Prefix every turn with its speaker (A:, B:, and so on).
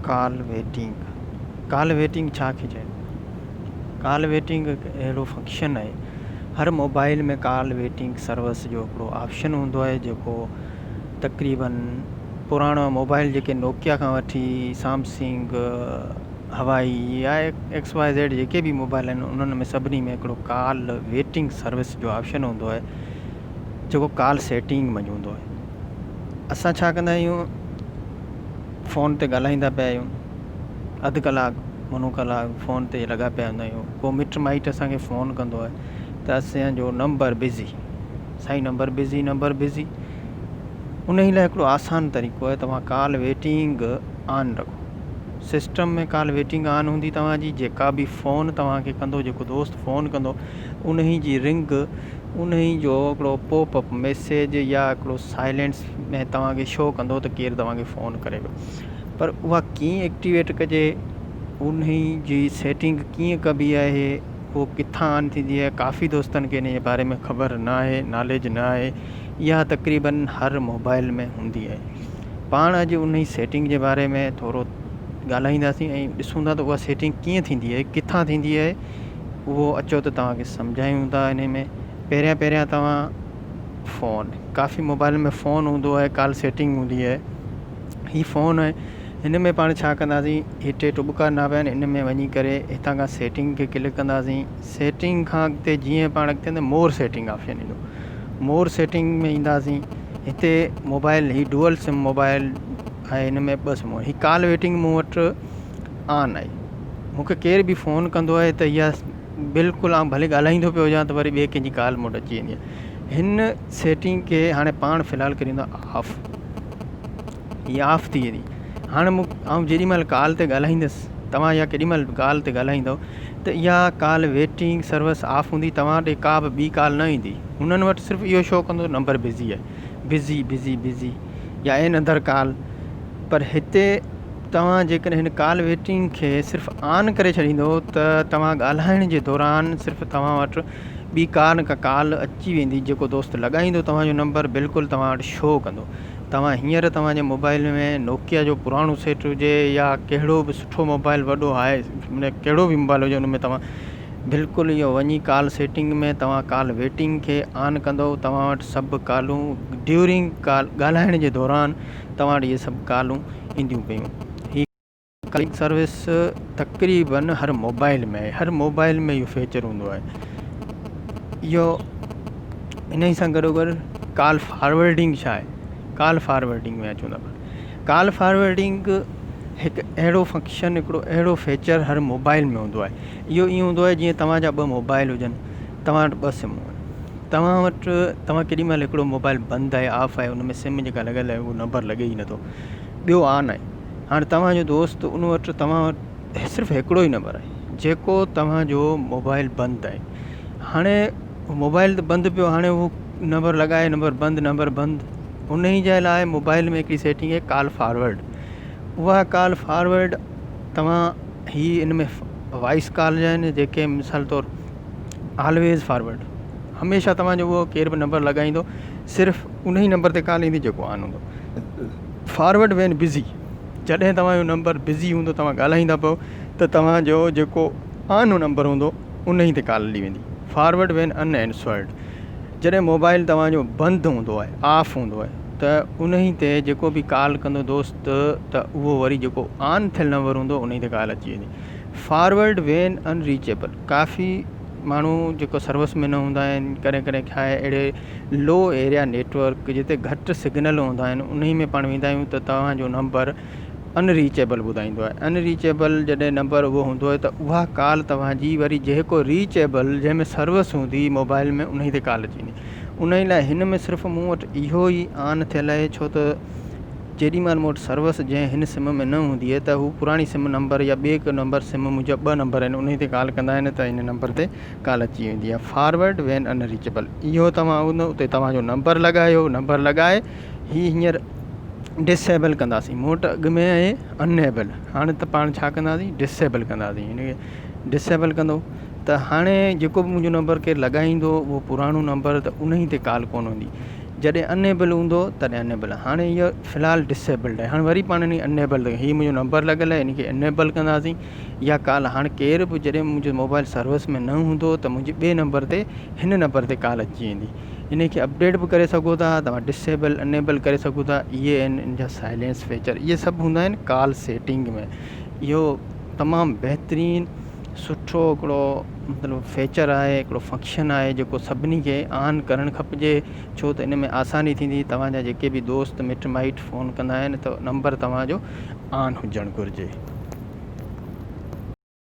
A: Call waiting छा खे चइबो? कॉल वेटिंग हिकु अहिड़ो फंक्शन आहे, हर मोबाइल में कॉल वेटिंग सर्विस जो हिकिड़ो ऑप्शन हूंदो आहे जेको तक़रीबन पुराणा मोबाइल जेके नोकिया खां वठी सैमसंग, हवाई या XYZ जेके बि मोबाइल आहिनि उन्हनि में सभिनी में हिकिड़ो कॉल वेटिंग सर्विस जो ऑप्शन हूंदो आहे जेको कॉल सेटिंग में हूंदो आहे। असां छा कंदा आहियूं, फ़ोन ते ॻाल्हाईंदा पिया आहियूं, अधु कलाकु मुनो कलाकु फ़ोन ते लॻा पिया हूंदा आहियूं, को मिट माइट असांखे फ़ोन कंदो आहे त असांजो नंबर बिज़ी, साईं नंबर बिज़ी। उन ई लाइ हिकिड़ो आसान तरीक़ो आहे, तव्हां कॉल वेटिंग ऑन रखो। सिस्टम में कॉल वेटिंग ऑन हूंदी तव्हांजी, जेका बि फ़ोन तव्हांखे कंदो, जेको दोस्त फ़ोन कंदो, उन ई जी रिंग, उन ई जो हिकिड़ो पॉपअप मैसेज या हिकिड़ो साइलेंस में तव्हांखे शो कंदो त केरु तव्हांखे फ़ोन करे पियो। पर उहा कीअं एक्टिवेट कजे, उन ई जी सेटिंग कीअं कबी आहे, उहो किथां ऑन थींदी आहे, काफ़ी दोस्तनि खे इन जे बारे में ख़बर न आहे, नॉलेज न आहे, इहा तक़रीबन हर मोबाइल में हूंदी आहे। पाण अॼु उन ई सेटिंग जे बारे में थोरो ॻाल्हाईंदासीं ऐं ॾिसूं था त उहा सेटिंग कीअं थींदी आहे, किथां थींदी आहे, उहो अचो त तव्हांखे सम्झायूं था। इन में पहिरियां तव्हां फ़ोन, काफ़ी मोबाइल में फ़ोन हूंदो आहे, कॉल सेटिंग हूंदी आहे, हीअ फ़ोन आहे। हिन में पाण छा कंदासीं, हिते टुॿका न पिया आहिनि, इन में वञी करे हितां खां सेटिंग खे क्लिक कंदासीं। सेटिंग खां अॻिते जीअं पाण अॻिते मोर सेटिंग ऑप्शन ईंदो, मोर सेटिंग में ईंदासीं। हिते मोबाइल, ही डुअल सिम मोबाइल आहे, हिन में 2 सिम। ही कॉल वेटिंग मूं वटि ऑन आहे, मूंखे केर बि फ़ोन कंदो आहे त इहा बिल्कुलु आउं भले ॻाल्हाईंदो पियो हुजां त वरी ॿिए कंहिंजी कॉल मूं वटि अची वेंदी आहे। हिन सेटिंग खे हाणे पाण फ़िलहालु करींदा ऑफ, हीअ ऑफ थी वेंदी। हाणे आउं जेॾीमहिल कॉल ते ॻाल्हाईंदुसि, तव्हां या केॾीमहिल कॉल ते ॻाल्हाईंदव त इहा कॉल वेटिंग सर्विस ऑफ हूंदी, तव्हां ॾे का बि ॿी कॉल न ईंदी। हुननि वटि सिर्फ़ु इहो शो कंदो नंबर बिज़ी आहे, बिज़ी या एन अदर कॉल। पर हिते तव्हां जेकॾहिं हिन कॉल वेटिंग खे सिर्फ़ु ऑन करे छॾींदो त तव्हां ॻाल्हाइण जे दौरान सिर्फ़ु तव्हां वटि ॿी का कॉल अची वेंदी, जेको दोस्त लॻाईंदो तव्हांजो नंबर बिल्कुलु तव्हां वटि शो कंदो। तव्हां हींअर तव्हांजे मोबाइल में नोकिया जो पुराणो सेट हुजे या कहिड़ो बि सुठो मोबाइल वॾो आहे, कहिड़ो बि मोबाइल हुजे, उन में तव्हां बिल्कुलु इहो वञी कॉल सेटिंग में तव्हां कॉल वेटिंग खे ऑन कंदो, तव्हां वटि सभु कॉलूं ड्यूरिंग कॉल, ॻाल्हाइण जे दौरान तव्हां वटि इहे सभु कॉलूं ईंदियूं पियूं। हीअ कॉलिंग सर्विस तक़रीबन हर मोबाइल में आहे, हर मोबाइल में इहो फीचर हूंदो आहे। इहो इन ई सां गॾोगॾु कॉल फॉरवर्डिंग छा आहे, कॉल फॉरवर्डिंग में अचूं था। कॉल फॉरवर्डिंग हिकु अहिड़ो फंक्शन, हिकिड़ो अहिड़ो फीचर हर मोबाइल में हूंदो आहे। इहो ईअं हूंदो आहे जीअं तव्हांजा 2 मोबाइल हुजनि, तव्हां वटि 2 सिम आहिनि, तव्हां वटि तव्हां केॾीमहिल हिकिड़ो मोबाइल बंदि आहे, ऑफ आहे, उन में सिम जेका लॻियल आहे उहो नंबर लॻे ई नथो, ॿियो ऑन आहे। हाणे तव्हांजो दोस्त उन वटि, तव्हां वटि सिर्फ़ु हिकिड़ो ई नंबर आहे जेको तव्हांजो मोबाइल बंदि आहे। हाणे मोबाइल त बंदि पियो, हाणे उहो नंबर लॻाए, नंबर बंदि। उन ई जे लाइ मोबाइल में हिकिड़ी सेटिंग आहे कॉल फॉरवर्ड। उहा कॉल फॉरवर्ड तव्हां ही इन में वॉइस कॉल जा आहिनि जेके मिसाल तौरु ऑलवेज़ फॉरवर्ड, हमेशह तव्हांजो उहो केर बि नंबर लॻाईंदो, सिर्फ़ु उन ई नंबर ते कॉल ईंदी जेको ऑन हूंदो। फॉरवर्ड वेन बिज़ी, जॾहिं तव्हांजो नंबर बिज़ी हूंदो, तव्हां ॻाल्हाईंदा पियो त तव्हांजो जेको ऑन नंबर हूंदो उन ई ते कॉल हली वेंदी। फॉरवर्ड वेन अनएंसवर्ड, जॾहिं मोबाइल तव्हांजो बंदि हूंदो आहे, ऑफ हूंदो आहे, त उन ई ते जेको बि कॉल कंदो दोस्त त उहो वरी जेको ऑन थियल नंबर हूंदो उन ई ते कॉल अची वेंदी। फॉरवर्ड वेन अनरीचेबल, काफ़ी माण्हू जेको सर्विस में न हूंदा आहिनि, कॾहिं छा आहे, अहिड़े लो एरिया नेटवर्क जिते घटि सिग्नल हूंदा आहिनि, उन ई में पाण वेंदा आहियूं त तव्हांजो नंबर अनरीचेबल ॿुधाईंदो आहे। अनरीचेबल जॾहिं नंबर उहो हूंदो आहे त उहा कॉल तव्हांजी वरी जेको रीचेबल, जंहिंमें सर्विस हूंदी मोबाइल में, उन ई ते कॉल अची वेंदी। उन ई लाइ हिन में सिर्फ़ु मूं वटि इहो ई ऑन थियल आहे, छो त जेॾीमहिल मूं वटि सर्विस जंहिं हिन सिम में न हूंदी आहे त हू पुराणी सिम नंबर या ॿिए को नंबर, सिम मुंहिंजा 2 नंबर आहिनि, उन ते कॉल कंदा आहिनि त इन नंबर ते कॉल अची वेंदी आहे। फॉरवर्ड वेन अनरीचेबल, इहो तव्हां हूंदो उते तव्हांजो नंबर लॻायो, नंबर लॻाए हींअर डिसेबल कंदासीं। मूं वटि अॻु में आहे अनएबल, हाणे त पाण छा कंदासीं, डिसेबल कंदासीं। हिनखे डिसेबल कंदो त हाणे जेको बि मुंहिंजो नंबर केरु लॻाईंदो, उहो पुराणो नंबर, त उन ई ते कॉल कोन हूंदी। जॾहिं अनेबल हूंदो तॾहिं अनेबल। हाणे इहो फ़िलहालु डिसेबल्ड आहे, हाणे वरी पाण इन अनेबल, हीअ मुंहिंजो नंबर लॻियल आहे, इनखे अनेबल कंदासीं। इहा कॉल हाणे केर बि जॾहिं मुंहिंजो मोबाइल सर्विस में न हूंदो त मुंहिंजे ॿिए नंबर ते, हिन नंबर ते कॉल अची वेंदी। इनखे अपडेट बि करे सघो था तव्हां, डिसेबल अनेबल करे सघो था। इहे आहिनि इन जा साइलेंस फीचर, इहे सभु हूंदा आहिनि कॉल सेटिंग में। इहो तमामु बहितरीनु सुठो हिकिड़ो मतिलबु फीचर आहे, हिकिड़ो फंक्शन आहे जेको सभिनी खे ऑन करणु खपिजे, छो त इन में आसानी थींदी। तव्हांजा जेके बि दोस्त मिट माइट फ़ोन कंदा आहिनि त नंबर तव्हांजो ऑन हुजणु घुरिजे।